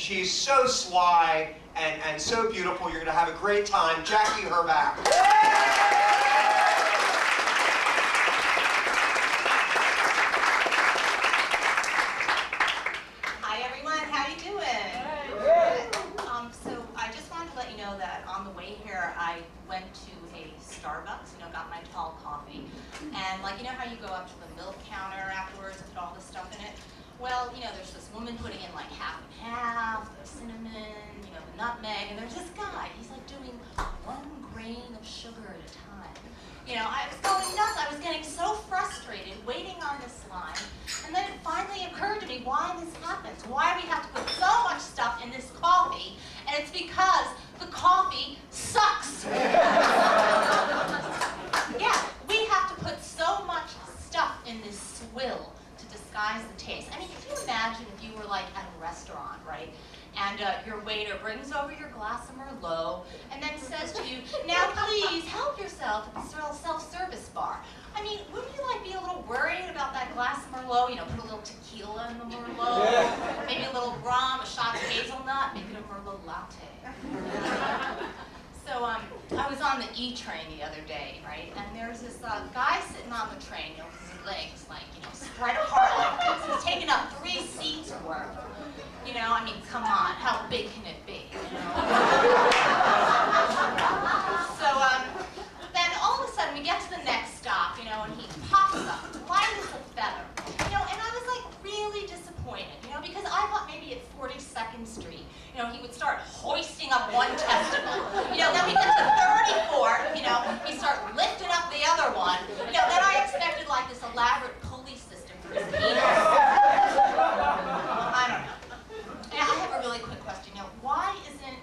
She's so sly and so beautiful. You're going to have a great time. Jackie Herbach. Hi everyone, how you doing? Good. So I just wanted to let you know that on the way here I went to a Starbucks, got my tall coffee. And like, how you go up to the milk counter afterwards and put all this stuff in it? Well, there's this woman putting in like half and half, the cinnamon, the nutmeg, and there's this guy, he's like doing 1 grain of sugar at a time. I was going nuts. I was getting so frustrated waiting on this line, and then it finally occurred to me why this happens. Why we have to put so much stuff in this coffee, and it's because the coffee sucks. Yeah, we have to put so much stuff in this swill to disguise the taste. I mean, can you imagine if you were like at a restaurant, right? And your waiter brings over your glass of Merlot and then says to you, now please help yourself at the self-service bar. I mean, wouldn't you be a little worried about that glass of Merlot? Put a little tequila in the Merlot, maybe a little rum, a shot of hazelnut, make it a Merlot latte. So I was on the E train the other day, right? And there's this guy sitting on the train, with his legs spread apart like this. He's taking up 3 seats worth. I mean, come on, how big can it be? So then all of a sudden we get to the next stop, and he pops up, light as a feather. And I was like really disappointed, because I thought maybe at 42nd Street, he would start hoisting up one testicle. Then we get to 34th, he start lifting up the other one. Then I expected like this elaborate pulley system for his penis. I don't know. I have a really quick question. Why isn't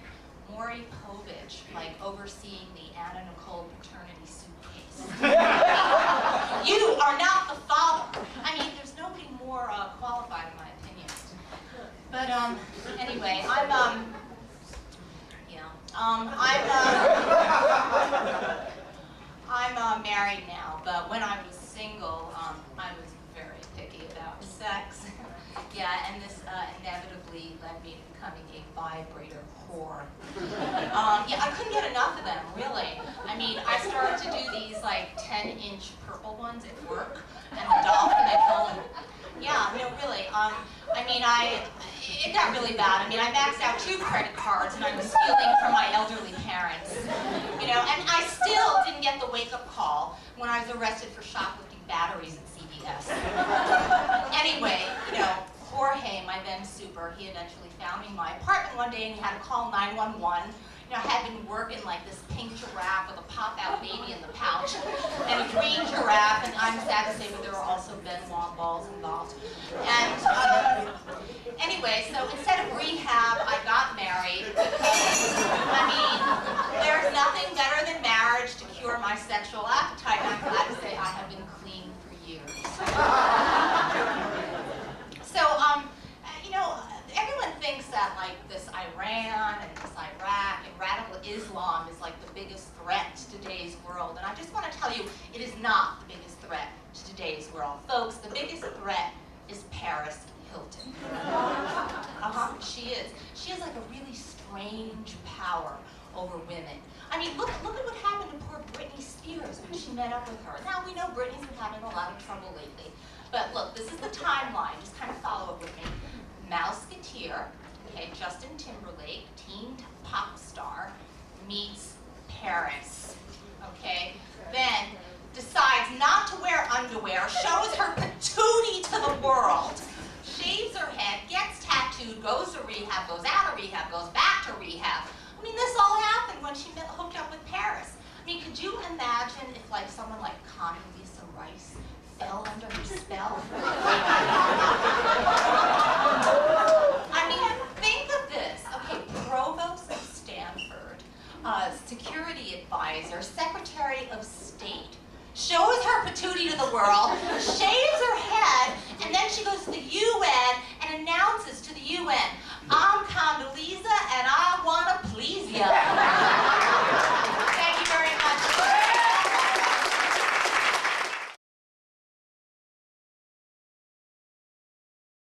Maury Povich overseeing the Anna Nicole paternity suitcase? You are not the father. I mean, there's nobody more qualified in my opinion. But anyway, I'm married now. But when I was single, I was very picky about sex. Yeah, and this inevitably led me to becoming a vibrator whore. Yeah, I couldn't get enough of them, really. I mean, I started to do these 10-inch purple ones at work, and the dolphin at home. Yeah, no, really. It got really bad. I maxed out 2 credit cards, and I was stealing from my elderly parents. And I still didn't get the wake-up call when I was arrested for shoplifting batteries at CVS. Anyway, Jorge, my then super, he eventually found me in my apartment one day and he had to call 911. I had been working like this pink giraffe with a pop-out baby in the pouch and a green giraffe, and I'm sad to say, but there were also Benoit balls involved. And anyway, so instead of rehab, I got married because, there's nothing better than marriage to cure my sexual appetite. And I'm glad to say I have been clean for years. So, everyone thinks that this Iran and this Iraq and radical Islam is the biggest threat to today's world. And I just want to tell you, it is not the biggest threat to today's world. Folks, the biggest threat is Paris Hilton. She is. She has a really strange power over women. Look at what happened to poor Britney Spears when she met up with her. Now, we know Britney's been having a lot of trouble lately. But look, this is the timeline. Just kind of follow up with me. Mouseketeer, okay, Justin Timberlake, teen pop star, meets Paris, okay? Then decides not to wear underwear, shows her patootie to the world, shaves her head, gets tattooed, goes to rehab, goes out of rehab, goes back to rehab. This all happened when she hooked up with Paris. Could you imagine if someone like Condoleezza Rice fell under her spell?